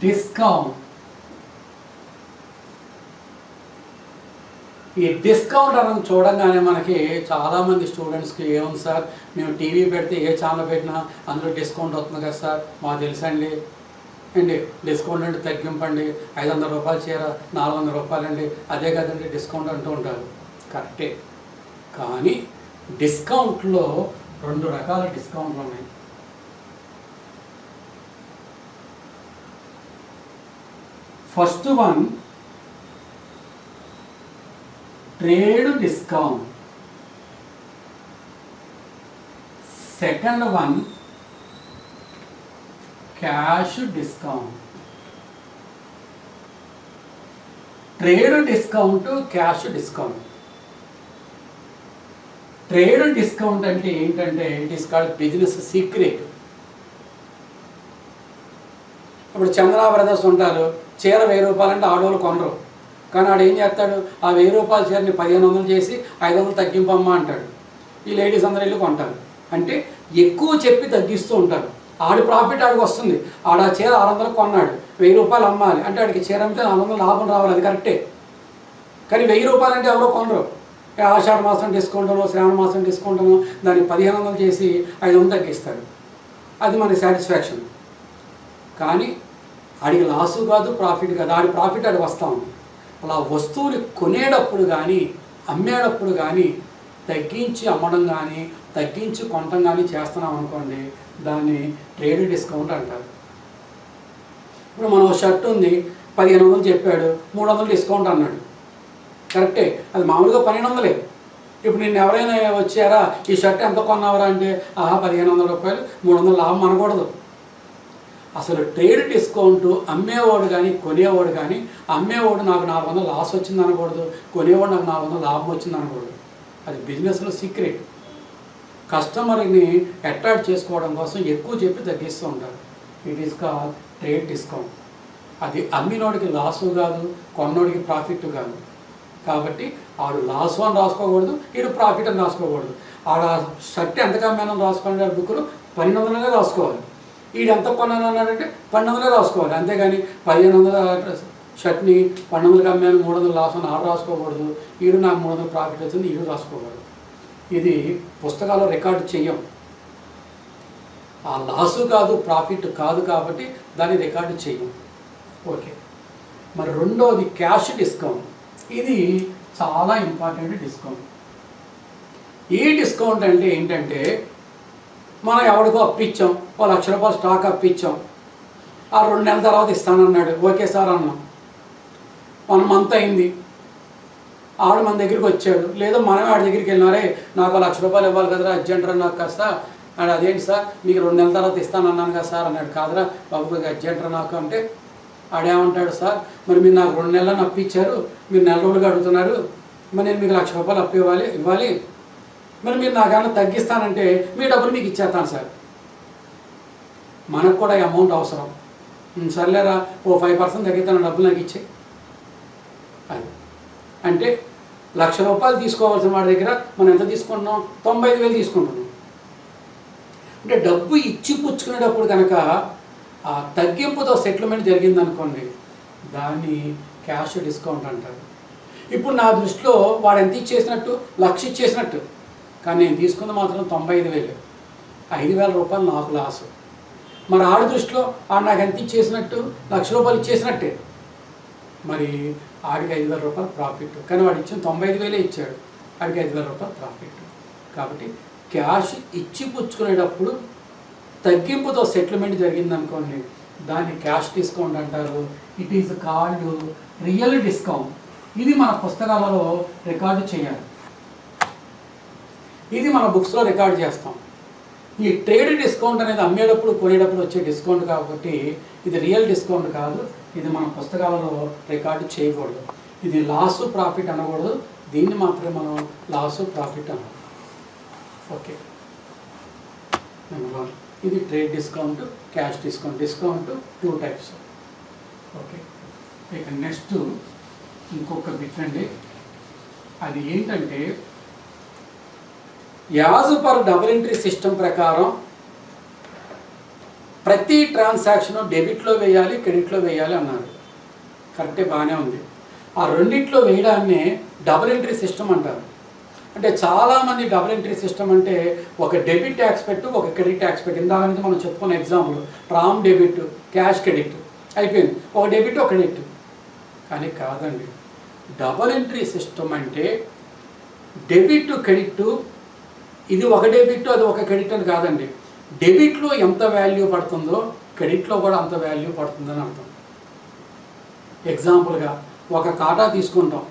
Discount. ఈ discount అని చూడంగానే మనకి చాలామంది స్టూడెంట్స్కి ఏముంది సార్, మేము టీవీ పెడితే ఏ ఛానల్ పెట్టినా అందులో డిస్కౌంట్ వస్తుంది కదా సార్, మాకు తెలుసండి అండి. డిస్కౌంట్ అంటే తగ్గింపండి, 500 రూపాయలు చీర 400 రూపాయలండి, అదే కదండి డిస్కౌంట్ అంటూ ఉంటారు. కరెక్టే, కానీ డిస్కౌంట్లో 2 రకాల డిస్కౌంట్లు ఉన్నాయి. First one trade discount, second one cash discount. Trade discount, cash discount. Trade discount అంటే ఏంటంటే it is called business secret. ఇప్పుడు చంద్ర బ్రదర్స్ ఉంటారు, చీర 1000 రూపాయలంటే ఆడవాళ్ళు కొనరు, కానీ ఆడు ఏం చేస్తాడు, ఆ 1000 రూపాయల చీరని 1500 చేసి 500 తగ్గింపమ్మా అంటాడు. ఈ లేడీస్ అందరూ వెళ్ళి కొంటారు. అంటే ఎక్కువ చెప్పి తగ్గిస్తూ ఉంటారు. ఆడి ప్రాఫిట్ ఆడికి వస్తుంది. ఆడ ఆ చీర 600 కొన్నాడు, 1000 రూపాయలు అమ్మాలి అంటే ఆడికి చీర అమ్మితే 400 లాభం రావాలి, అది కరెక్టే. కానీ 1000 రూపాయలు అంటే ఎవరో కొనరు. ఆషాఢ మాసం డిస్కౌంట్ను, శ్రావణ మాసం డిస్కౌంట్ను దాన్ని 1500 చేసి 500 తగ్గిస్తాడు. అది మనకి సాటిస్ఫాక్షన్. కానీ ఆడికి లాసు కాదు, ప్రాఫిట్ కాదు, ఆడి ప్రాఫిట్ ఆడికి వస్తూ ఉంది. అలా వస్తువులు కొనేటప్పుడు కానీ అమ్మేటప్పుడు కానీ తగ్గించి అమ్మడం కానీ తగ్గించి కొనడం కానీ చేస్తున్నాం అనుకోండి, దాన్ని ట్రేడ్ డిస్కౌంట్ అంటారు. ఇప్పుడు మనం షర్ట్ ఉంది, 1500 చెప్పాడు, 300 డిస్కౌంట్ అన్నాడు. కరెక్టే, అది మామూలుగా 1200. ఇప్పుడు నిన్ను ఎవరైనా వచ్చారా, ఈ షర్ట్ ఎంత కొన్నావరా అంటే 1500 రూపాయలు, 300 లాభం అనకూడదు. అసలు ట్రేడ్ డిస్కౌంట్ అమ్మేవాడు కానీ కొనేవాడు కానీ, అమ్మేవాడు నాకు 400 లాస్ వచ్చింది అనకూడదు, కొనేవాడు నాకు 400 లాభం వచ్చింది అనకూడదు. అది బిజినెస్లో సీక్రెట్. కస్టమర్ని అట్రాక్ట్ చేసుకోవడం కోసం ఎక్కువ చెప్పి తగ్గిస్తూ ఉంటారు. It is called trade discount. అది అమ్మినోడికి లాసు కాదు, కొన్నోడికి ప్రాఫిట్ కాదు. కాబట్టి ఆడు లాసు అని రాసుకోకూడదు, వీడు ప్రాఫిట్ అని రాసుకోకూడదు. ఆడ షర్ట్ ఎంత కమ్మానని రాసుకోవాలి, బుక్లో 1200 రాసుకోవాలి. వీడు ఎంత కొన్నాను అన్నాడంటే 1200 రాసుకోవాలి. అంతేగాని 1500 షర్ట్ని 1200 అమ్మాను 300 లాస్ అని ఆడు రాసుకోకూడదు. వీడు నాకు 300 ప్రాఫిట్ వచ్చింది వీడు రాసుకోకూడదు. ఇది పుస్తకాల్లో రికార్డు చెయ్యం. ఆ లాసు కాదు, ప్రాఫిట్ కాదు, కాబట్టి దాన్ని రికార్డు చెయ్యం. ఓకే, మరి రెండోది క్యాష్ డిస్కౌంట్. ఇది చాలా ఇంపార్టెంట్ డిస్కౌంట్. ఈ డిస్కౌంట్ అంటే ఏంటంటే, మనం ఎవరికో అప్పిచ్చాం, 1,00,000 రూపాయలు స్టాక్ అప్పిచ్చాం, ఆ 2 నెలల తర్వాత ఇస్తానన్నాడు. ఓకే సార్ అన్నాం. 1 మంత్ అయింది, ఆడు మన దగ్గరికి వచ్చాడు, లేదా మనమే ఆడి దగ్గరికి వెళ్ళినారే, నాకు 1,00,000 రూపాయలు ఇవ్వాలి కదరా అర్జెంట్ రా నాకు కాస్త. అండ్ అదేంటి సార్, మీకు 2 నెలల తర్వాత ఇస్తానన్నాను కదా సార్ అన్నాడు. కాదురా బాబు అర్జెంట్ రా నాకు అంటే, ఆడేమంటాడు, సార్ మరి మీరు నాకు 2 నెలలను అప్పిచ్చారు, మీరు నెల రోజులుగా అడుగుతున్నారు, మరి నేను మీకు 1,00,000 రూపాయలు అప్పు ఇవ్వాలి, మరి మీరు నాకేమన్నా తగ్గిస్తానంటే మీ డబ్బులు మీకు ఇచ్చేస్తాను సార్. మనకు కూడా అమౌంట్ అవసరం. సర్లేరా ఓ 5% తగ్గిస్తాను, డబ్బులు నాకు ఇచ్చే. అది అంటే 1,00,000 రూపాయలు తీసుకోవాల్సిన వాడి దగ్గర మనం ఎంత తీసుకుంటున్నాం, 95,000 తీసుకుంటున్నాం. అంటే డబ్బు ఇచ్చి పుచ్చుకునేటప్పుడు కనుక ఆ తగ్గింపుతో సెటిల్మెంట్ జరిగిందనుకోండి, దాన్ని క్యాష్ డిస్కౌంట్ అంటారు. ఇప్పుడు నా దృష్టిలో వాడు ఎంత ఇచ్చేసినట్టు, 1,00,000 ఇచ్చేసినట్టు, కానీ నేను తీసుకుంది మాత్రం 95,000. 5,000 రూపాయలు నాకు లాసు. మరి ఆడి దృష్టిలో ఆడు నాకు ఎంత ఇచ్చేసినట్టు, 1,00,000 రూపాయలు ఇచ్చేసినట్టే. మరి ఆడికి 5,000 రూపాయలు ప్రాఫిట్, కానీ వాడు ఇచ్చిన 95,000 ఇచ్చాడు, ఆడికి 5,000 రూపాయలు ప్రాఫిట్. కాబట్టి క్యాష్ ఇచ్చి పుచ్చుకునేటప్పుడు తగ్గింపుతో సెటిల్మెంట్ జరిగిందనుకోండి, దాన్ని క్యాష్ డిస్కౌంట్ అంటారు. It is called real discount. ఇది మన పుస్తకాలలో రికార్డు చేయాలి, ఇది మన బుక్స్లో రికార్డు చేస్తాం. ఈ ట్రేడ్ డిస్కౌంట్ అనేది అమ్మేటప్పుడు కొనేటప్పుడు వచ్చే డిస్కౌంట్ కాబట్టి ఇది రియల్ డిస్కౌంట్ కాదు, ఇది మన పుస్తకాలలో రికార్డు చేయకూడదు. ఇది లాసు ప్రాఫిట్ అనకూడదు, దీన్ని మాత్రమే మనం లాసు ప్రాఫిట్ అన్నాం. ఓకే, నెంబర్ 1 ఇది trade discount, cash discount. Discount 2 types. Okay, ఇక నెక్స్ట్ ఇంకొక బిట్ అండి, అది ఏంటంటే as per double entry system ప్రకారం ప్రతి ట్రాన్సాక్షన్ డెబిట్లో వేయాలి, క్రెడిట్లో వేయాలి అన్నారు. కరెక్టే, బాగానే ఉంది. ఆ రెండిట్లో వేయడాన్నే డబుల్ ఎంట్రీ సిస్టమ్ అంటారు. అంటే చాలామంది డబుల్ ఎంట్రీ సిస్టమ్ అంటే ఒక డెబిట్ ట్యాక్స్ పెట్టు, ఒక క్రెడిట్ ట్యాక్స్ పెట్టు. ఇందాక నుంచి మనం చెప్పుకున్న example Ram debit, cash credit అయిపోయింది, ఒక డెబిట్ ఒక క్రెడిట్. కానీ కాదండి, డబుల్ ఎంట్రీ సిస్టమ్ అంటే డెబిట్ క్రెడిట్, ఇది ఒక డెబిట్ అది ఒక క్రెడిట్ అని కాదండి. డెబిట్లో ఎంత వాల్యూ పడుతుందో క్రెడిట్లో కూడా అంత వాల్యూ పడుతుందని అర్థం. ఎగ్జాంపుల్గా ఒక కాటా తీసుకుంటాం,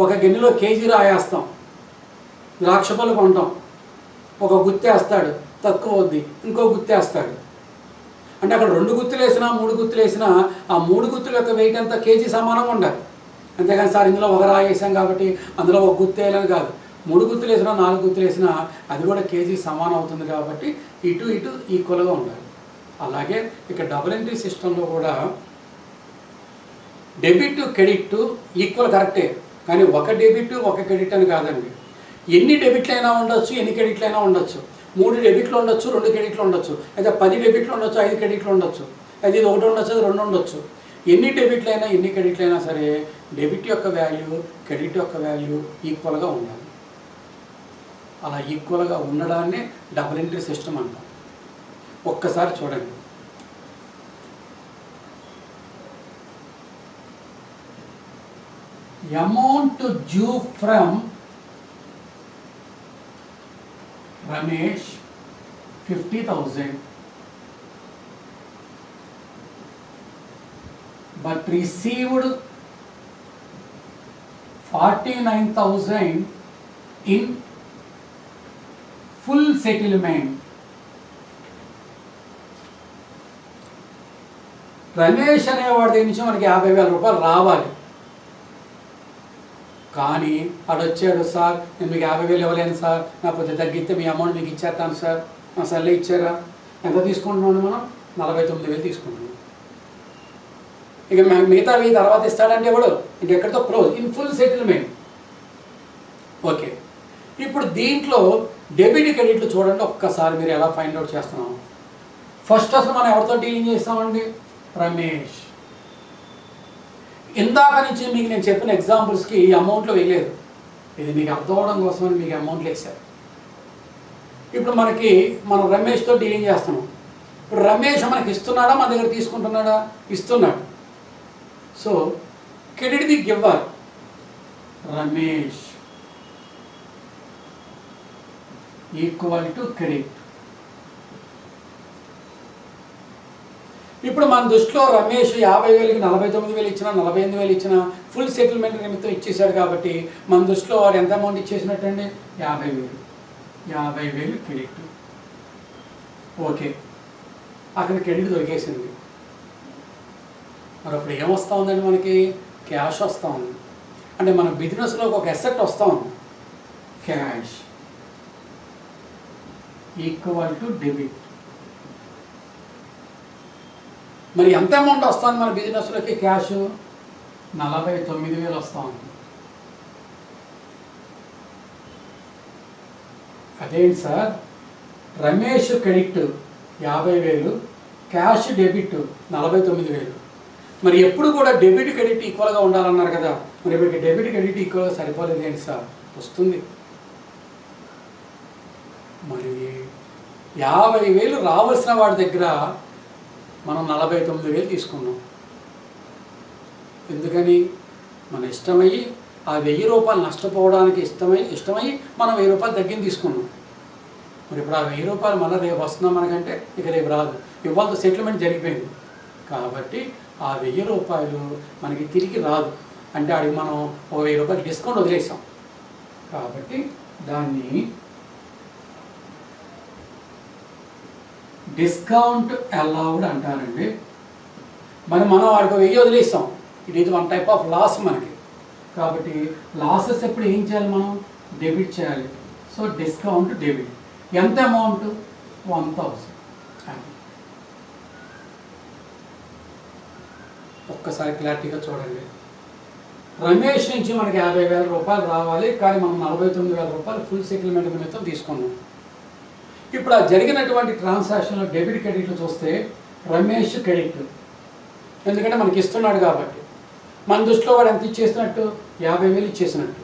ఒక గిన్నెలో కేజీ రాయేస్తాం, ద్రాక్ష పళ్ళు కొంటాం, ఒక గుత్తేస్తాడు తక్కువ అవుద్ది, ఇంకో గుత్తేస్తాడు. అంటే అక్కడ 2 గుత్తులు వేసినా 3 గుత్తులు వేసినా ఆ 3 గుత్తుల యొక్క వెయిట్ అంతా కేజీ సమానంగా ఉండాలి. అంతేగాని సార్ ఇందులో ఒక రాయి వేసాం కాబట్టి అందులో ఒక గుత్తు వేయాలని కాదు. 3 గుత్తులు వేసినా 4 గుత్తులు వేసినా అది కూడా కేజీ సమానం అవుతుంది కాబట్టి ఇటు ఇటు ఈక్వల్గా ఉండాలి. అలాగే ఇక్కడ డబుల్ ఎంట్రీ సిస్టంలో కూడా డెబిట్ క్రెడిట్ ఈక్వల్ కరెక్టే, కానీ ఒక డెబిట్ ఒక క్రెడిట్ అని కాదండి. ఎన్ని డెబిట్లు అయినా ఉండొచ్చు, ఎన్ని క్రెడిట్లు అయినా ఉండొచ్చు. 3 డెబిట్లు ఉండొచ్చు, 2 క్రెడిట్లు ఉండొచ్చు, అయితే 10 డెబిట్లు ఉండొచ్చు, 5 క్రెడిట్లు ఉండొచ్చు, అది 1 ఉండొచ్చు, అది 2 ఉండొచ్చు. ఎన్ని డెబిట్లు అయినా ఎన్ని క్రెడిట్లు అయినా సరే డెబిట్ యొక్క వాల్యూ క్రెడిట్ యొక్క వాల్యూ ఈక్వల్గా ఉండాలి. అలా ఈక్వల్గా ఉండడాన్ని డబుల్ ఎంట్రీ సిస్టమ్ అంటాం. ఒక్కసారి చూడండి, amount due from Ramesh 50,000 but received 49,000 in full settlement. Ramesh అనేవాడి దగ్గర నుంచి మనకి 50,000 రూపాయలు రావాలి. కానీ అడొచ్చాడు, సార్ నేను మీకు 50,000 ఇవ్వలేను సార్, నాకు కొద్దిగా తగ్గితే మీ అమౌంట్ మీకు ఇచ్చేస్తాను సార్. సర్లే ఇచ్చారా, ఎంత తీసుకుంటున్నాను మనం 49,000 తీసుకుంటున్నాం. ఇక మిగతా 1,000 తర్వాత ఇస్తాడంటే ఎవడు, ఇంకెక్కడితో close, in full settlement. Okay, ఇప్పుడు దీంట్లో డెబిట్ క్రెడిట్లు చూడండి ఒక్కసారి మీరు ఎలా ఫైండ్ అవుట్ చేస్తున్నాం. ఫస్ట్ అసలు మనం ఎవరితో డీలింగ్ చేస్తామండి, రమేష్. ఇందాక నుంచి మీకు నేను చెప్పిన ఎగ్జాంపుల్స్కి ఈ అమౌంట్లో వేయలేదు, ఇది మీకు అర్థం అవడం కోసమని మీకు అమౌంట్లు వేసారు. ఇప్పుడు మనం రమేష్తో డీలింగ్ చేస్తున్నాం. ఇప్పుడు రమేష్ మనకి ఇస్తున్నాడా, మన దగ్గర తీసుకుంటున్నాడా, ఇస్తున్నాడు. So credit the giver Ramesh equal to credit. ఇప్పుడు మన దృష్టిలో రమేష్ 50,000కి 49,000 ఇచ్చినా 48,000 ఇచ్చినా ఫుల్ సెటిల్మెంట్ నిమిత్తం ఇచ్చేశాడు కాబట్టి మన దృష్టిలో వాడు ఎంత అమౌంట్ ఇచ్చేసినట్టండి, 50,000 క్రెడిట్. ఓకే, అక్కడ క్రెడిట్ దొరికేసింది. మరి అప్పుడు ఏమొస్తూ ఉందండి, మనకి క్యాష్ వస్తూ ఉంది. అంటే మన బిజినెస్లోకి ఒక అసెట్ వస్తూ ఉంది, క్యాష్ ఈక్వల్ టు డెబిట్. మరి ఎంత అమౌంట్ వస్తుంది మన బిజినెస్లోకి, క్యాష్ 49,000 వస్తూ ఉంది. అదేంటి sir, Ramesh credit 50,000, cash debit 49,000. మరి ఎప్పుడు కూడా డెబిట్ క్రెడిట్ ఈక్వల్గా ఉండాలన్నారు కదా, మరి ఇప్పుడు డెబిట్ క్రెడిట్ ఈక్వల్గా సరిపోలేదు ఏంటి సార్, వస్తుంది. మరి 50,000 రావాల్సిన వాడి దగ్గర మనం 49,000 తీసుకున్నాం. ఎందుకని, మన ఇష్టమయ్యి ఆ 1,000 రూపాయలు నష్టపోవడానికి ఇష్టమై మనం 1,000 రూపాయలు తగ్గింది తీసుకున్నాం. మరి ఇప్పుడు ఆ 1,000 రూపాయలు మళ్ళీ రేపు వస్తున్నాం మనకంటే, ఇక రేపు రాదు, ఇవాళ సెటిల్మెంట్ జరిగిపోయింది కాబట్టి ఆ 1,000 రూపాయలు మనకి తిరిగి రాదు. అంటే అడిగి మనం ఒక 1,000 రూపాయలు డిస్కౌంట్ వదిలేసాం కాబట్టి దాన్ని డిస్కౌంట్ అలౌడ్ అంటారండి. మరి మనం వాడికి 1,000 వదిలేస్తాం, it is one type of loss మనకి. కాబట్టి లాసెస్ ఎప్పుడు ఏం చేయాలి, మనం డెబిట్ చేయాలి. So discount debit. ఎంత అమౌంట్, 1,000. ఒక్కసారి క్లారిటీగా చూడండి, రమేష్ నుంచి మనకి 50,000 రూపాయలు రావాలి, కానీ మనం 49,000 రూపాయలు ఫుల్ సెటిల్మెంట్ నిమిత్తం తీసుకున్నాం. ఇప్పుడు ఆ జరిగినటువంటి ట్రాన్సాక్షన్లో డెబిట్ క్రెడిట్లు చూస్తే రమేష్ క్రెడిట్, ఎందుకంటే మనకి ఇస్తున్నాడు కాబట్టి. మన దృష్టిలో వాడు ఎంత ఇచ్చేసినట్టు, 50,000 ఇచ్చేసినట్టు.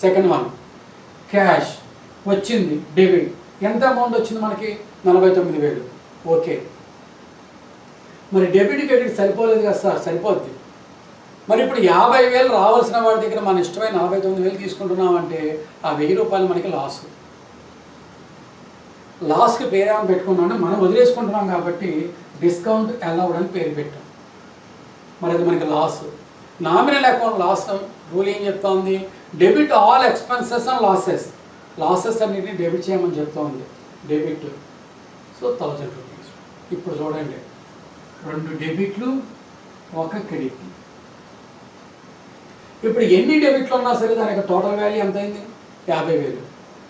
సెకండ్ వన్ క్యాష్ వచ్చింది డెబిట్, ఎంత అమౌంట్ వచ్చింది మనకి, 49,000. ఓకే, మరి డెబిట్ క్రెడిట్ సరిపోలేదు కదా సార్, సరిపోద్ది. మరి ఇప్పుడు 50,000 రావాల్సిన వాడి దగ్గర మన ఇష్టమైన 49,000 తీసుకుంటున్నామంటే ఆ 1,000 రూపాయలు మనకి లాస్కి పేరేమని పెట్టుకున్నాం, మనం వదిలేసుకుంటున్నాం కాబట్టి డిస్కౌంట్ అలౌడ్ అని పేరు పెట్టాం. మరి అది మనకి loss. Nominal account loss rule ఏం చెప్తోంది, debit all expenses and losses అన్నిటిని డెబిట్ చేయమని చెప్తోంది. Debit so 1,000 rupees. ఇప్పుడు చూడండి, 2 డెబిట్లు 1 క్రెడిట్. ఇప్పుడు ఎన్ని డెబిట్లు ఉన్నా సరే దానికి టోటల్ వాల్యూ ఎంత అయింది, 50,000.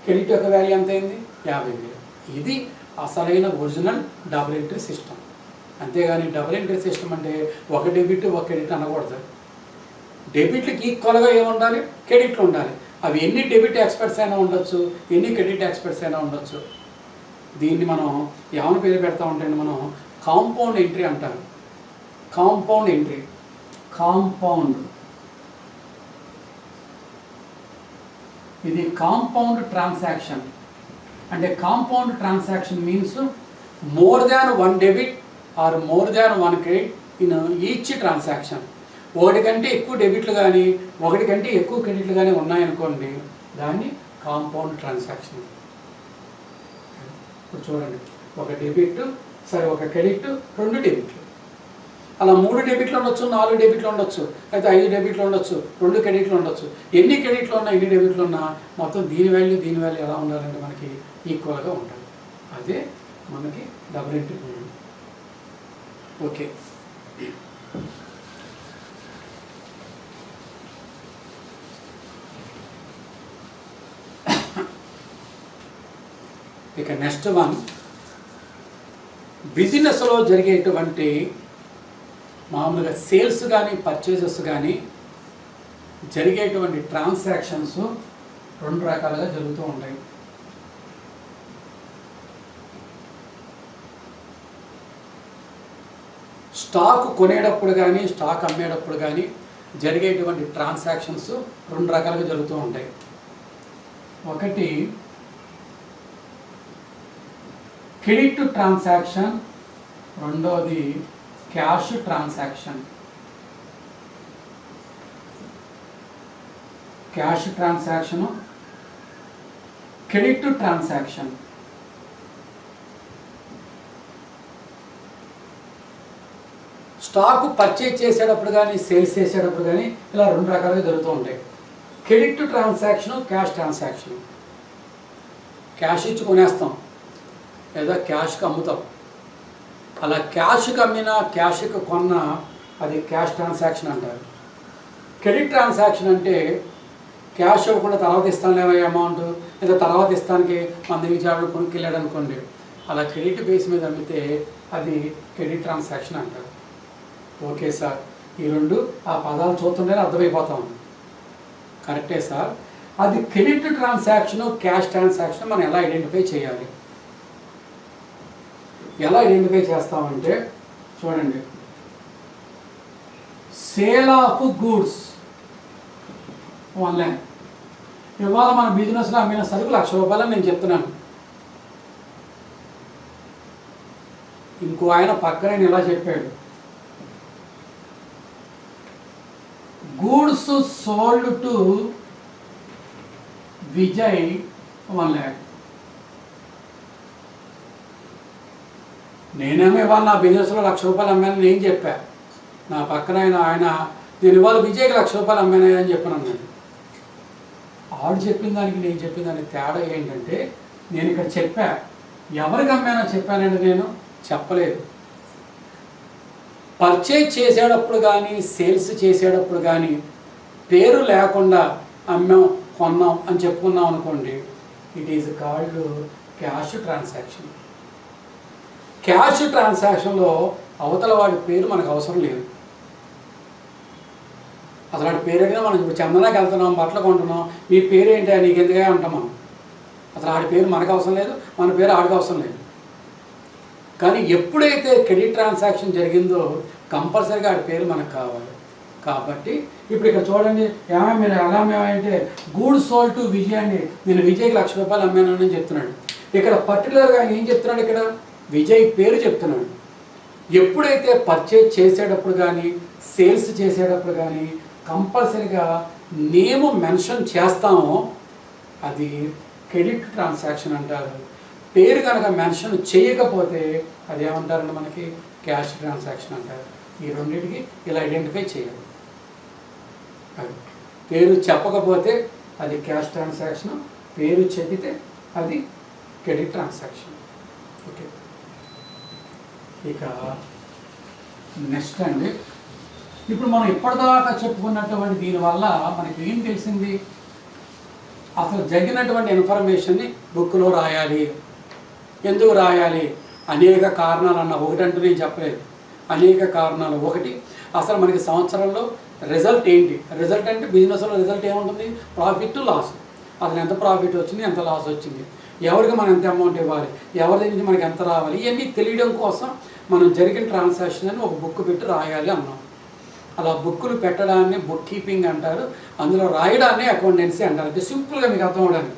క్రెడిట్ యొక్క వాల్యూ ఎంత అయింది, 50,000. ఇది అసలైన ఒరిజినల్ డబుల్ ఎంట్రీ సిస్టమ్. అంతేగాని డబుల్ ఎంట్రీ సిస్టమ్ అంటే 1 డెబిట్ 1 క్రెడిట్ అనకూడదు. డెబిట్లకి ఈక్వల్గా ఏముండాలి, క్రెడిట్లు ఉండాలి. అవి ఎన్ని డెబిట్ ఎక్స్పర్ట్స్ అయినా ఉండొచ్చు, ఎన్ని క్రెడిట్ ఎక్స్పర్ట్స్ అయినా ఉండొచ్చు. దీన్ని మనం ఏమైనా పేరు పెడతా ఉంటే మనం కాంపౌండ్ ఎంట్రీ అంటారు. కాంపౌండ్ ఎంట్రీ, ఇది కాంపౌండ్ ట్రాన్సాక్షన్. అంటే compound transaction means more than 1 debit or more than 1 credit in each transaction. 1 కంటే ఎక్కువ డెబిట్లు కానీ 1 కంటే ఎక్కువ క్రెడిట్లు కానీ ఉన్నాయనుకోండి, దాన్ని కాంపౌండ్ ట్రాన్సాక్షన్. ఇప్పుడు చూడండి, 1 డెబిట్ సరే, 1 క్రెడిట్ 2 డెబిట్లు, అలా 3 డెబిట్లు ఉండొచ్చు, 4 డెబిట్లు ఉండొచ్చు, అయితే 5 డెబిట్లు ఉండొచ్చు, 2 క్రెడిట్లు ఉండొచ్చు. ఎన్ని క్రెడిట్లు ఉన్నా ఎన్ని డెబిట్లు ఉన్నా మొత్తం దీని వాల్యూ ఎలా ఉండాలంటే మనకి ఈక్వల్గా ఉంటుంది. అదే మనకి డబుల్ ఎంట్రీ రూల్. ఓకే, ఇక నెక్స్ట్ వన్, బిజినెస్లో జరిగేటువంటి మామూలుగా సేల్స్ కానీ పర్చేజెస్ కానీ జరిగేటువంటి ట్రాన్సాక్షన్స్ 2 రకాలుగా జరుగుతూ ఉంటాయి. స్టాక్ కొనేటప్పుడు కానీ స్టాక్ అమ్మేటప్పుడు కానీ జరిగేటువంటి ట్రాన్సాక్షన్స్ 2 రకాలుగా జరుగుతూ ఉంటాయి. ఒకటి క్రెడిట్ ట్రాన్సాక్షన్, రెండోది cash transaction. Cash transaction, credit transaction. Stock purchase చేసేటప్పుడు కానీ సేల్స్ చేసేటప్పుడు కానీ ఇలా 2 రకాలుగా జరుగుతూ ఉంటాయి. Credit transaction, cash transaction. Cash ఇచ్చి కొనేస్తాం లేదా క్యాష్కి అమ్ముతాం. అలా క్యాష్కి అమ్మినా క్యాష్కి కొన్నా అది క్యాష్ ట్రాన్సాక్షన్ అంటారు. క్రెడిట్ ట్రాన్సాక్షన్ అంటే క్యాష్ ఇవ్వకుండా తర్వాత ఇస్తానులేమో అమౌంట్, లేదా తర్వాత ఇస్తానికి మన దగ్గర జాబులు కొనుక్కెళ్ళాడు అనుకోండి, అలా క్రెడిట్ బేస్ మీద అమ్మితే అది క్రెడిట్ ట్రాన్సాక్షన్ అంటారు. ఓకే సార్, ఈ 2 ఆ పదాలు చూస్తుంటేనే అర్థమైపోతాం. కరెక్టే సార్. అది క్రెడిట్ ట్రాన్సాక్షను, క్యాష్ ట్రాన్సాక్షన్ మనం ఎలా ఐడెంటిఫై చేయాలి? ఎలా ఐడెంటిఫై చేస్తామంటే చూడండి, సేల్ ఆఫ్ గూడ్స్ 1 lakh. ఇవాళ మన బిజినెస్లో అమ్మిన సరుకు 1,00,000 రూపాయలు నేను చెప్తున్నాను. ఇంకో ఆయన పక్కన ఇలా చెప్పాడు, goods sold to Vijay 1 lakh. నేనేమో ఇవాళ నా బిజినెస్లో 1,00,000 రూపాయలు అమ్మాను నేను చెప్పా. నా పక్కన ఆయన నేను ఇవాళ విజయ్కి 1,00,000 రూపాయలు అమ్మాను అని చెప్పాను అన్నాడు. ఆడు చెప్పిన దానికి నేను చెప్పిన దానికి తేడా ఏంటంటే, నేను ఇక్కడ చెప్పా, ఎవరికి అమ్మానో చెప్పానండి, నేను చెప్పలేదు. పర్చేజ్ చేసేటప్పుడు కానీ సేల్స్ చేసేటప్పుడు కానీ పేరు లేకుండా అమ్మాం కొన్నాం అని చెప్పుకున్నాం అనుకోండి, it is called cash transaction. Cash ట్రాన్సాక్షన్లో అవతల వాడి పేరు మనకు అవసరం లేదు. అసలు వాడి పేరు అడిగినా మనం ఇప్పుడు చందనాకి వెళ్తున్నాం, బట్టలు కొంటున్నాం, మీ పేరు ఏంటి నీకు ఎందుకే అంటాం మనం. అసలు ఆడి పేరు మనకు అవసరం లేదు, మన పేరు ఆడికి అవసరం లేదు. కానీ ఎప్పుడైతే క్రెడిట్ ట్రాన్సాక్షన్ జరిగిందో కంపల్సరీగా ఆడి పేరు మనకు కావాలి. కాబట్టి ఇప్పుడు ఇక్కడ చూడండి, ఏమైనా మీరు ఎలా అమ్మేమంటే గూడ్ సోల్డ్ టు విజయ్ అండి, నేను విజయ్కి ₹1,00,000 అమ్మాను అని చెప్తున్నాడు. ఇక్కడ పర్టికులర్గా ఆయన ఏం చెప్తున్నాడు, ఇక్కడ విజయ్ పేరు చెప్తున్నాడు. ఎప్పుడైతే పర్చేజ్ చేసేటప్పుడు కానీ సేల్స్ చేసేటప్పుడు కానీ కంపల్సరీగా నేమ్ మెన్షన్ చేస్తామో అది క్రెడిట్ ట్రాన్సాక్షన్ అంటారు. పేరు కనుక మెన్షన్ చేయకపోతే అది ఏమంటారంటే మనకి క్యాష్ ట్రాన్సాక్షన్ అంటారు. ఈ రెండింటికి ఇలా ఐడెంటిఫై చేయాలి. అది పేరు చెప్పకపోతే అది క్యాష్ ట్రాన్సాక్షన్, పేరు చెబితే అది క్రెడిట్ ట్రాన్సాక్షన్. ఓకే, ఇక నెక్స్ట్ అండి, ఇప్పుడు మనం ఇప్పటిదాకా చెప్పుకున్నటువంటి దీనివల్ల మనకి ఏం తెలిసింది, అసలు జరిగినటువంటి ఇన్ఫర్మేషన్ని బుక్లో రాయాలి. ఎందుకు రాయాలి? అనేక కారణాలు అన్న, ఒకటంటూ నేను చెప్పలేదు, అనేక కారణాలు. ఒకటి, అసలు మనకి సంవత్సరంలో రిజల్ట్ ఏంటి? రిజల్ట్ అంటే బిజినెస్లో రిజల్ట్ ఏముంటుంది? Profit, loss. అసలు ఎంత ప్రాఫిట్ వచ్చింది, ఎంత లాస్ వచ్చింది, ఎవరికి మనం ఎంత అమౌంట్ ఇవ్వాలి, ఎవరి నుంచి మనకి ఎంత రావాలి, ఇవన్నీ తెలియడం కోసం మనం జరిగిన ట్రాన్సాక్షన్ అని ఒక బుక్ పెట్టి రాయాలి అన్నాం. అలా బుక్కులు పెట్టడాన్ని బుక్ కీపింగ్ అంటారు, అందులో రాయడాన్ని అకౌంటెన్సీ అంటారు. అది సింపుల్గా మీకు అర్థం అవడానికి.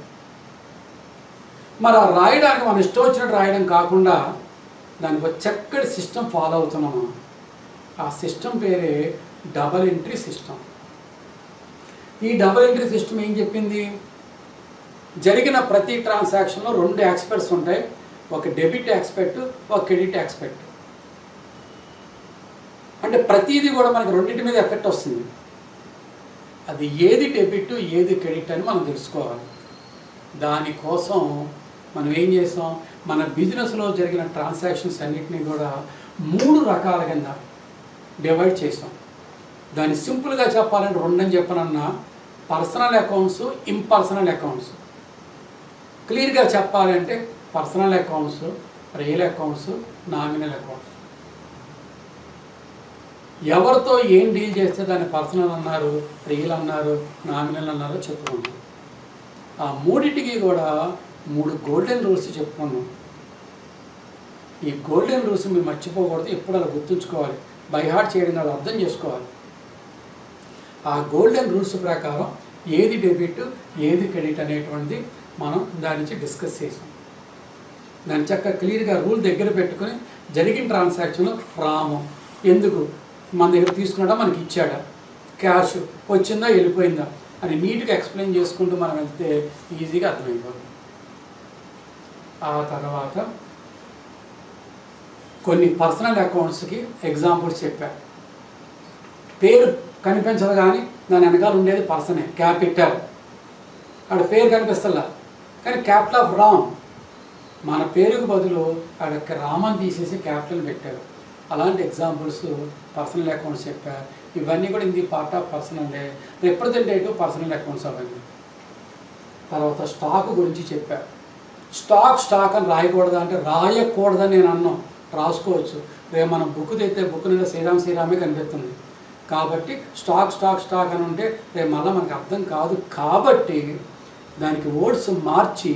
మరి ఆ రాయడానికి మనం ఇష్టం వచ్చినట్టు రాయడం కాకుండా దానికి ఒక చక్కటి సిస్టమ్ ఫాలో అవుతున్నాము. ఆ సిస్టమ్ పేరే డబల్ ఎంట్రీ సిస్టమ్. ఈ డబల్ ఎంట్రీ సిస్టమ్ ఏం చెప్పింది, జరిగిన ప్రతి ట్రాన్సాక్షన్లో 2 ఆస్పెక్ట్స్ ఉంటాయి. ఒక డెబిట్ ఆస్పెక్ట్, ఒక క్రెడిట్ ఆస్పెక్ట్. అంటే ప్రతిదీ కూడా మనకి రెండింటి మీద ఎఫెక్ట్ వస్తుంది. అది ఏది డెబిట్, ఏది క్రెడిట్ అని మనం తెలుసుకోవాలి. దానికోసం మనం ఏం చేసాం, మన బిజినెస్లో జరిగిన ట్రాన్సాక్షన్స్ అన్నింటినీ కూడా 3 రకాల కింద డివైడ్ చేసాం. దాన్ని సింపుల్గా చెప్పాలంటే 2 అని చెప్పనన్నా, పర్సనల్ అకౌంట్స్, ఇంపర్సనల్ అకౌంట్స్. క్లియర్గా చెప్పాలంటే personal accounts, real accounts, nominal accounts. ఎవరితో ఏం డీల్ చేస్తే దాన్ని పర్సనల్ అన్నారు, రియల్ అన్నారు, నామినల్ అన్నారో చెప్పుకున్నాం. ఆ మూడింటికి కూడా 3 గోల్డెన్ రూల్స్ చెప్పుకున్నాం. ఈ గోల్డెన్ రూల్స్ మీరు మర్చిపోకూడదు, ఎప్పుడు అలా గుర్తుంచుకోవాలి, బై హార్ట్ చేయడం కాదు, అర్థం చేసుకోవాలి. ఆ గోల్డెన్ రూల్స్ ప్రకారం ఏది డెబిట్, ఏది క్రెడిట్ అనేటువంటిది మనం దాని నుంచి డిస్కస్ చేసాం. దాని చక్కగా క్లియర్గా రూల్ దగ్గర పెట్టుకుని జరిగిన ట్రాన్సాక్షన్లో రాము, ఎందుకు మన దగ్గర తీసుకున్నాడా, మనకి ఇచ్చాడా, క్యాష్ వచ్చిందా వెళ్ళిపోయిందా అని నీట్గా ఎక్స్ప్లెయిన్ చేసుకుంటూ మనం వెళ్తే ఈజీగా అర్థమైపోతుంది. ఆ తర్వాత కొన్ని పర్సనల్ అకౌంట్స్కి ఎగ్జాంపుల్స్ చెప్పా. పేరు కనిపించదు కానీ దాని వెనకాల ఉండేది పర్సనే, క్యాపిటల్. ఆడ పేరు కనిపిస్తలా కానీ క్యాపిటల్ ఆఫ్ రామ్, మన పేరుకు బదులు ఆడ రామని తీసేసి క్యాపిటల్ పెట్టారు. అలాంటి ఎగ్జాంపుల్స్ పర్సనల్ అకౌంట్స్ చెప్పారు. ఇవన్నీ కూడా ఇది part of personal representative personal accounts అవన్నీ. తర్వాత స్టాక్ గురించి చెప్పారు. స్టాక్ అని రాయకూడదా అంటే రాయకూడదని నేను అన్నాం, రాసుకోవచ్చు. రేపు మనం బుక్ తెస్తే బుక్ నిండా శ్రీరామే కనిపిస్తుంది. కాబట్టి స్టాక్ అని ఉంటే రేపు మళ్ళీ మనకు అర్థం కాదు. కాబట్టి దానికి వర్డ్స్ మార్చి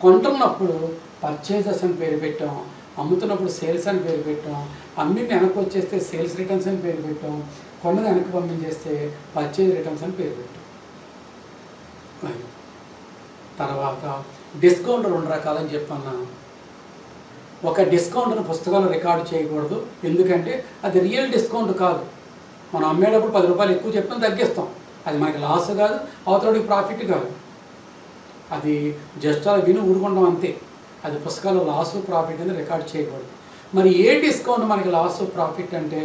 కొంటున్నప్పుడు పర్చేజెస్ అని పేరు పెట్టాం, అమ్ముతున్నప్పుడు సేల్స్ అని పేరు పెట్టాం, అమ్మింది వెనక్కి వచ్చేస్తే సేల్స్ రిటర్న్స్ అని పేరు పెట్టాం, కొన్నది వెనక్కి పంపించేస్తే పర్చేజ్ రిటర్న్స్ అని పేరు పెట్టాం. తర్వాత డిస్కౌంట్ 2 రకాలని చెప్పన్నాను. ఒక డిస్కౌంట్ను పుస్తకాలు రికార్డు చేయకూడదు, ఎందుకంటే అది రియల్ డిస్కౌంట్ కాదు. మనం అమ్మేటప్పుడు ₹10 ఎక్కువ చెప్పిన తగ్గిస్తాం, అది మనకి లాస్ కాదు, అవతలకి ప్రాఫిట్ కాదు. అది జస్ట్ అలా విని ఊరుకుంటాం అంతే. అది పుస్తకాలు లాస్ ప్రాఫిట్ అని రికార్డ్ చేయకూడదు. మరి ఏ డిస్కౌంట్ మనకి లాస్ ప్రాఫిట్ అంటే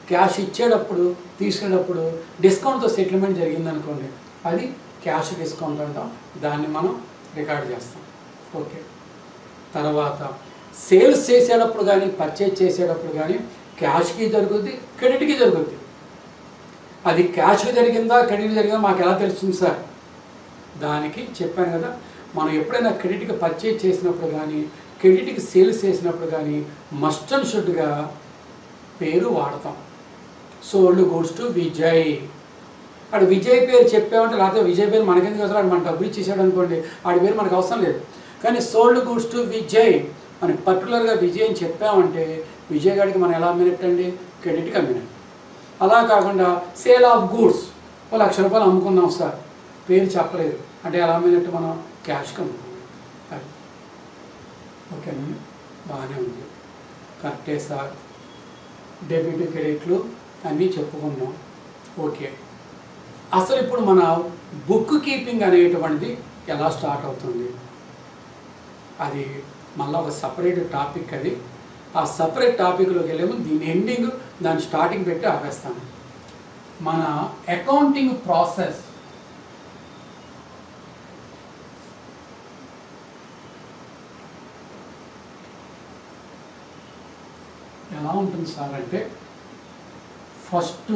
క్యాష్ ఇచ్చేటప్పుడు తీసుకునేటప్పుడు డిస్కౌంట్తో సెటిల్మెంట్ జరిగిందనుకోండి, అది క్యాష్ డిస్కౌంట్ అంటాం, దాన్ని మనం రికార్డ్ చేస్తాం. ఓకే, తర్వాత సేల్స్ చేసేటప్పుడు కానీ పర్చేజ్ చేసేటప్పుడు కానీ క్యాష్కి జరుగుద్ది, క్రెడిట్కి జరుగుద్ది. అది క్యాష్కి జరిగిందా క్రెడిట్ జరిగిందా మాకు ఎలా తెలుస్తుంది సార్? దానికి చెప్పాను కదా, మనం ఎప్పుడైనా క్రెడిట్కి పర్చేజ్ చేసినప్పుడు కానీ క్రెడిట్కి సేల్స్ చేసినప్పుడు కానీ మస్ట్ అండ్ షుడ్గా పేరు వాడతాం. Sold goods to Vijay. Vijay పేరు చెప్పామంటే, లేకపోతే విజయ్ పేరు మనకెందుకు అవసరం, మన డబ్బులు ఇచ్చేసాడు అనుకోండి, ఆడి పేరు మనకు అవసరం లేదు. కానీ సోల్డ్ గూడ్స్ టు విజయ్ అని పర్టికులర్గా విజయ్ అని చెప్పామంటే విజయ్ గారికి మనం ఎలా అమ్మినట్టండి, క్రెడిట్కి అమ్మినట్టు. అలా కాకుండా సేల్ ఆఫ్ గూడ్స్ ₹1,00,000 అమ్ముకున్నాం సార్, పేరు చెప్పలేదు అంటే ఎలా అమ్మినట్టు, మనం క్యాష్కి అమ్ముకున్నాం. ఓకేనండి, బాగానే ఉంది, కరెక్టే సార్. డెబిట్ క్రెడిట్లు అన్నీ చెప్పుకున్నాం. ఓకే, అసలు ఇప్పుడు మన బుక్ కీపింగ్ అనేటువంటిది ఎలా స్టార్ట్ అవుతుంది, అది మళ్ళీ ఒక సపరేట్ టాపిక్. అది ఆ సపరేట్ టాపిక్లోకి వెళ్ళేమో దీని ఎండింగ్ దాని స్టార్టింగ్ పెట్టి ఆపేస్తాను. మన అకౌంటింగ్ ప్రాసెస్ ఎలా ఉంటుంది సార్ అంటే, ఫస్ట్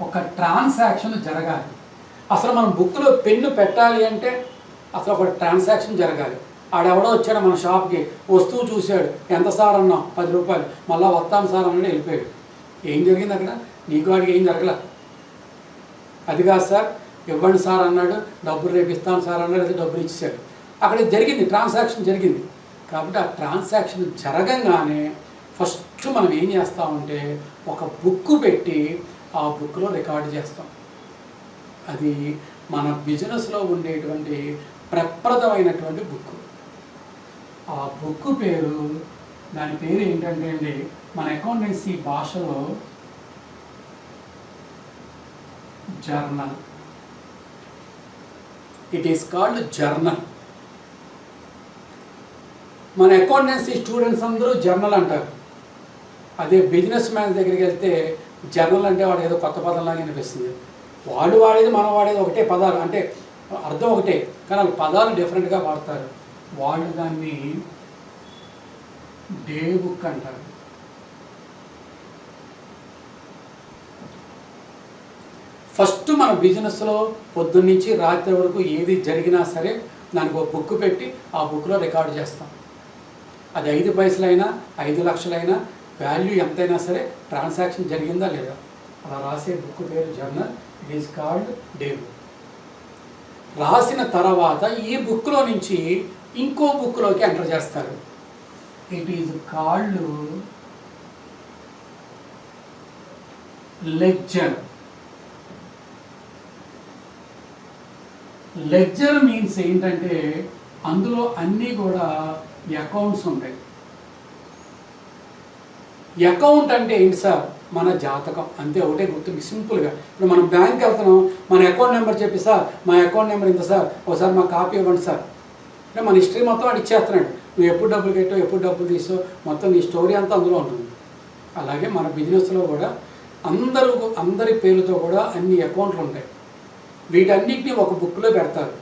ఒక ట్రాన్సాక్షన్ జరగాలి. అసలు మనం బుక్లో పెన్ను పెట్టాలి అంటే అసలు ఒక ట్రాన్సాక్షన్ జరగాలి. ఆడెవడో వచ్చాడు మన షాప్కి, వస్తువు చూశాడు, ఎంత సార్ అన్నాం, ₹10, మళ్ళీ వస్తాను సార్ అన్నాడు, వెళ్ళిపోయాడు. ఏం జరిగింది అక్కడ, నీకు వాడికి ఏం జరగల. అది కాదు సార్, ఇవ్వండి సార్ అన్నాడు, డబ్బులు రేపు ఇస్తాను సార్ అన్నాడు, అయితే డబ్బులు ఇచ్చాడు. అక్కడ జరిగింది, ట్రాన్సాక్షన్ జరిగింది. కాబట్టి ఆ ట్రాన్సాక్షన్ జరగంగానే ఫస్ట్ మనం ఏం చేస్తామంటే ఒక బుక్ పెట్టి ఆ బుక్లో రికార్డు చేస్తాం. అది మన బిజినెస్లో ఉండేటువంటి ప్రప్రదమైనటువంటి బుక్. ఆ బుక్ పేరు, దాని పేరు ఏంటంటే అండి, మన అకౌంటెన్సీ భాషలో journal. It is called journal. మన అకౌంటెన్సీ స్టూడెంట్స్ అందరూ జర్నల్ అంటారు. అదే బిజినెస్ మ్యాన్ దగ్గరికి వెళ్తే జర్నల్ అంటే వాడు ఏదో కొత్త పదంలాగా అనిపిస్తుంది. వాళ్ళు వాడేది మనం వాడేది ఒకటే పదాలు, అంటే అర్థం ఒకటే, కానీ వాళ్ళు పదాలు డిఫరెంట్గా వాడతారు. వాళ్ళు దాన్ని డే బుక్ అంటారు. ఫస్ట్ మన బిజినెస్లో పొద్దున్నుంచి రాత్రి వరకు ఏది జరిగినా సరే దానికి ఒక బుక్ పెట్టి ఆ బుక్లో రికార్డు చేస్తాం. అది 5 పైసలైనా 5 లక్షలైనా వాల్యూ ఎంతైనా సరే ట్రాన్సాక్షన్ జరిగిందా లేదా అలా రాసే బుక్ పేరు journal. It is called day book. రాసిన తర్వాత ఈ బుక్లో నుంచి ఇంకో బుక్లోకి ఎంటర్ చేస్తారు. It is called ledger. Ledger means ఏంటంటే అందులో అన్నీ కూడా అకౌంట్స్ ఉంటాయి. అకౌంట్ అంటే ఏంటి సార్, మన జాతకం అంతే, ఒకటే గుర్తు. సింపుల్గా ఇప్పుడు మనం బ్యాంక్కి వెళ్తున్నాం, మన అకౌంట్ నెంబర్ చెప్పి సార్ మా అకౌంట్ నెంబర్ ఇంత సార్, ఒకసారి మా కాపీ ఇవ్వండి సార్ అంటే మన హిస్టరీ మొత్తం వాడు ఇచ్చేస్తున్నాడు. నువ్వు ఎప్పుడు డబ్బులు కట్టావు, ఎప్పుడు డబ్బులు తీసావు, మొత్తం నీ స్టోరీ అంతా అందులో ఉంటుంది. అలాగే మన బిజినెస్లో కూడా అందరి పేరుతో కూడా అన్ని అకౌంట్లు ఉంటాయి. వీటన్నిటిని ఒక బుక్లో పెడతారు.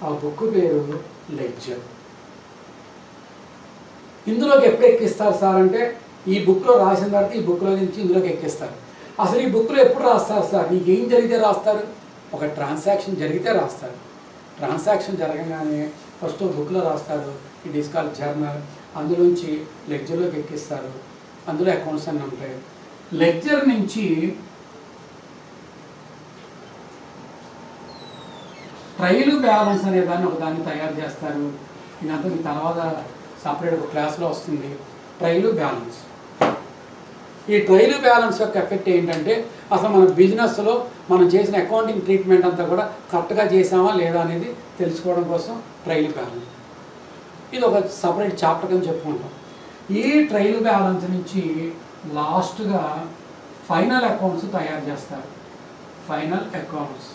ఆ బుక్ పేరు లెడ్జర్. ఇందులోకి ఎప్పుడు ఎక్కిస్తారు సార్ అంటే ఈ బుక్లో రాసిన తర్వాత ఈ బుక్లో నుంచి ఇందులోకి ఎక్కిస్తారు. అసలు ఈ బుక్లో ఎప్పుడు రాస్తారు సార్, నీకు ఏం జరిగితే రాస్తారు, ఒక ట్రాన్సాక్షన్ జరిగితే రాస్తారు. ట్రాన్సాక్షన్ జరగగానే ఫస్ట్ బుక్లో రాస్తారు. It is called journal. అందులోంచి లెడ్జర్లోకి ఎక్కిస్తారు. అందులో అకౌంట్స్ అన్నీ ఉంటాయి. లెడ్జర్ నుంచి ట్రయల్ బ్యాలెన్స్ అనే దాన్ని ఒకదాన్ని తయారు చేస్తారు. ఇదంతా మీ తర్వాత సపరేట్ ఒక క్లాస్లో వస్తుంది. Trial balance. ఈ ట్రయల్ బ్యాలెన్స్ యొక్క ఎఫెక్ట్ ఏంటంటే అసలు మన బిజినెస్లో మనం చేసిన అకౌంటింగ్ ట్రీట్మెంట్ అంతా కూడా కరెక్ట్గా చేసామా లేదా అనేది తెలుసుకోవడం కోసం ట్రయల్ బ్యాలెన్స్. ఇది ఒక సపరేట్ చాప్టర్ అని చెప్పుకుంటాం. ఈ ట్రయల్ బ్యాలెన్స్ నుంచి లాస్ట్గా ఫైనల్ అకౌంట్స్ తయారు చేస్తారు. ఫైనల్ అకౌంట్స్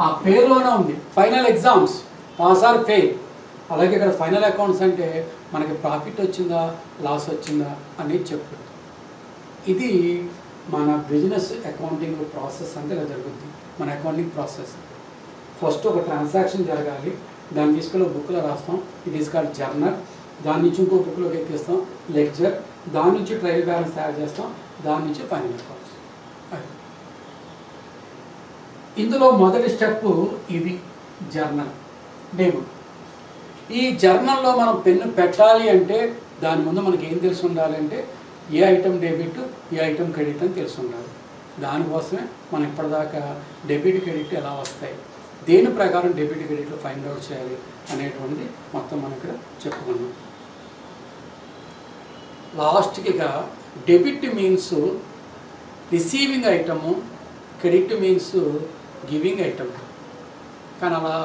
ఆ పేరులోనే ఉంది. Final exams, pass or fail. అలాగే ఇక్కడ ఫైనల్ అకౌంట్స్ అంటే మనకి ప్రాఫిట్ వచ్చిందా లాస్ వచ్చిందా అనేది చెప్తుంది. ఇది మన బిజినెస్ అకౌంటింగ్ ప్రాసెస్ అంతా ఇలా జరుగుతుంది. మన అకౌంటింగ్ ప్రాసెస్ ఫస్ట్ ఒక ట్రాన్సాక్షన్ జరగాలి, దాన్ని తీసుకెళ్ళి బుక్లో రాస్తాం. It is called journal. దాని నుంచి ఇంకో బుక్లోకి ఎక్కిస్తాం లెడ్జర్. దాని నుంచి ట్రయల్ బ్యాలెన్స్ తయారు చేస్తాం. దాని నుంచి ఫైనల్ అకౌంట్స్. ఇందులో మొదటి స్టెప్ ఇది జర్నల్, డే బుక్. ఈ జర్నల్లో మనం పెన్ను పెట్టాలి అంటే దాని ముందు మనకి ఏం తెలిసి ఉండాలి అంటే ఏ ఐటమ్ డెబిట్ ఏ ఐటమ్ క్రెడిట్ అని తెలిసి ఉండాలి. దానికోసమే మనం ఇప్పటిదాకా డెబిట్ క్రెడిట్ ఎలా వస్తాయి, దేని ప్రకారం డెబిట్ క్రెడిట్లు ఫైండ్ అవుట్ చేయాలి అనేటువంటిది మొత్తం మనం ఇక్కడ చెప్పుకున్నాం. లాస్ట్కి ఇక debit means receiving item, credit means giving item. కానీ అలా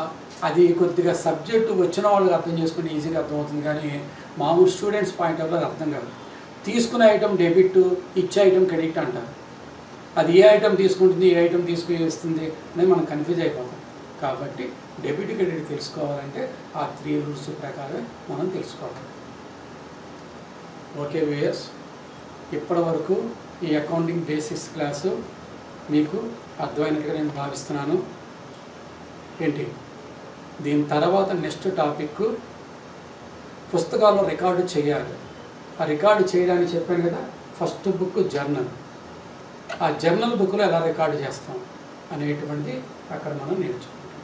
అది కొద్దిగా సబ్జెక్టు వచ్చిన వాళ్ళకి అర్థం చేసుకుని ఈజీగా అర్థమవుతుంది, కానీ మామూలు స్టూడెంట్స్ పాయింట్ ఆఫ్ వ్యూలో అర్థం కాదు. తీసుకునే ఐటమ్ డెబిట్, ఇచ్చే ఐటమ్ క్రెడిట్ అంటారు. అది ఏ ఐటమ్ తీసుకుంటుంది, ఏ ఐటమ్ తీసుకుని ఇస్తుంది అనేది మనం కన్ఫ్యూజ్ అయిపోతాం. కాబట్టి డెబిట్ క్రెడిట్ తెలుసుకోవాలంటే ఆ 3 రూల్స్ ప్రకారం మనం తెలుసుకోవాలి. ఓకే వ్యూయర్స్, ఇప్పటి వరకు ఈ అకౌంటింగ్ బేసిక్స్ క్లాసు మీకు అర్థమైనట్టుగా నేను భావిస్తున్నాను. ఏంటి దీని తర్వాత నెక్స్ట్ టాపిక్ పుస్తకాల్లో రికార్డు చేయాలి. ఆ రికార్డు చేయడానికి చెప్పాను కదా, ఫస్ట్ బుక్ జర్నల్. ఆ జర్నల్ బుక్లో ఎలా రికార్డు చేస్తాం అనేటువంటిది అక్కడ మనం నేర్చుకుంటాం.